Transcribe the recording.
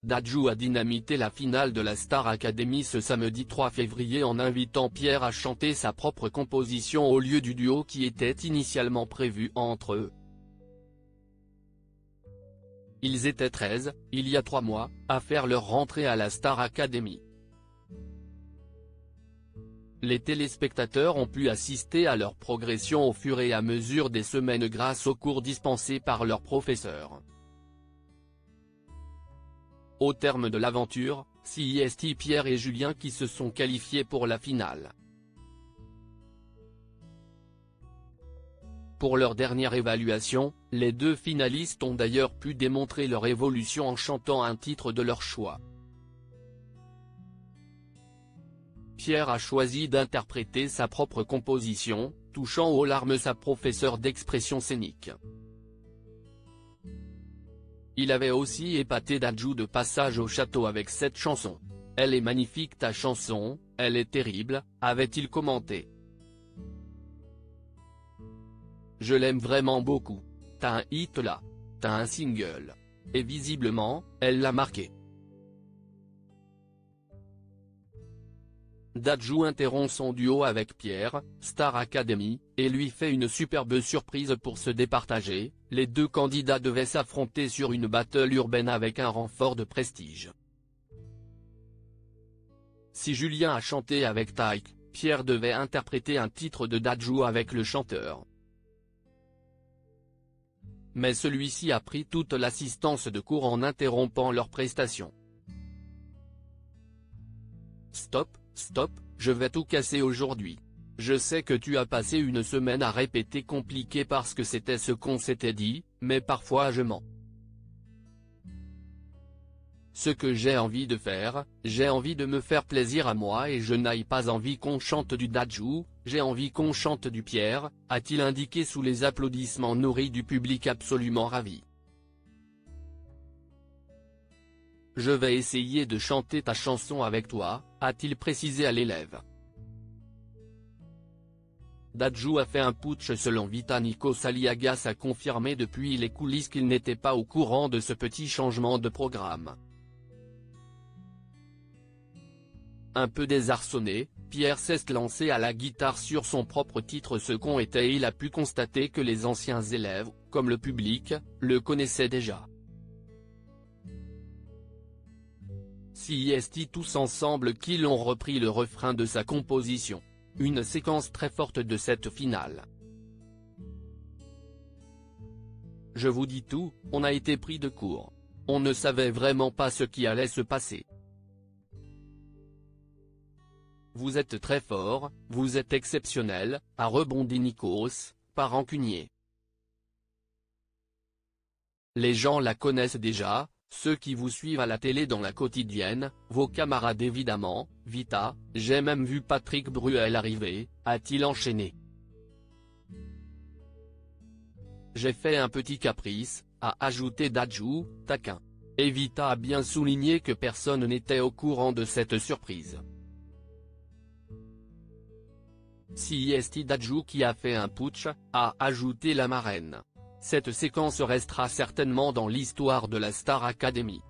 Dadju a dynamité la finale de la Star Academy ce samedi 3 février en invitant Pierre à chanter sa propre composition au lieu du duo qui était initialement prévu entre eux. Ils étaient 13, il y a 3 mois, à faire leur rentrée à la Star Academy. Les téléspectateurs ont pu assister à leur progression au fur et à mesure des semaines grâce aux cours dispensés par leurs professeurs. Au terme de l'aventure, c'est Pierre et Julien qui se sont qualifiés pour la finale. Pour leur dernière évaluation, les 2 finalistes ont d'ailleurs pu démontrer leur évolution en chantant un titre de leur choix. Pierre a choisi d'interpréter sa propre composition, touchant aux larmes sa professeure d'expression scénique. Il avait aussi épaté Dadju de passage au château avec cette chanson. « Elle est magnifique ta chanson, elle est terrible », avait-il commenté. « Je l'aime vraiment beaucoup. T'as un hit là. T'as un single. » Et visiblement, elle l'a marqué. Dadju interrompt son duo avec Pierre, Star Academy, et lui fait une superbe surprise pour se départager. Les 2 candidats devaient s'affronter sur une battle urbaine avec un renfort de prestige. Si Julien a chanté avec Taïk, Pierre devait interpréter un titre de Dadju avec le chanteur. Mais celui-ci a pris toute l'assistance de cours en interrompant leur prestation. Stop, je vais tout casser aujourd'hui. Je sais que tu as passé une semaine à répéter compliqué parce que c'était ce qu'on s'était dit, mais parfois je mens. Ce que j'ai envie de faire, j'ai envie de me faire plaisir à moi et je n'ai pas envie qu'on chante du Dadju, j'ai envie qu'on chante du Pierre, a-t-il indiqué sous les applaudissements nourris du public absolument ravi. Je vais essayer de chanter ta chanson avec toi, a-t-il précisé à l'élève. Dadju a fait un putsch selon Vita. Nikos Aliagas a confirmé depuis les coulisses qu'il n'était pas au courant de ce petit changement de programme. Un peu désarçonné, Pierre s'est lancé à la guitare sur son propre titre Ce qu'on était. Il a pu constater que les anciens élèves, comme le public, le connaissaient déjà. C'est tous ensemble qu'ils ont repris le refrain de sa composition. Une séquence très forte de cette finale. Je vous dis tout, on a été pris de court. On ne savait vraiment pas ce qui allait se passer. Vous êtes très fort, vous êtes exceptionnel, a rebondi Nikos, pas rancunier. Les gens la connaissent déjà. Ceux qui vous suivent à la télé dans la quotidienne, vos camarades évidemment, Vita, j'ai même vu Patrick Bruel arriver, a-t-il enchaîné. J'ai fait un petit caprice, a ajouté Dadju, taquin. Et Vita a bien souligné que personne n'était au courant de cette surprise. C'est Dadju qui a fait un putsch, a ajouté la marraine. Cette séquence restera certainement dans l'histoire de la Star Academy.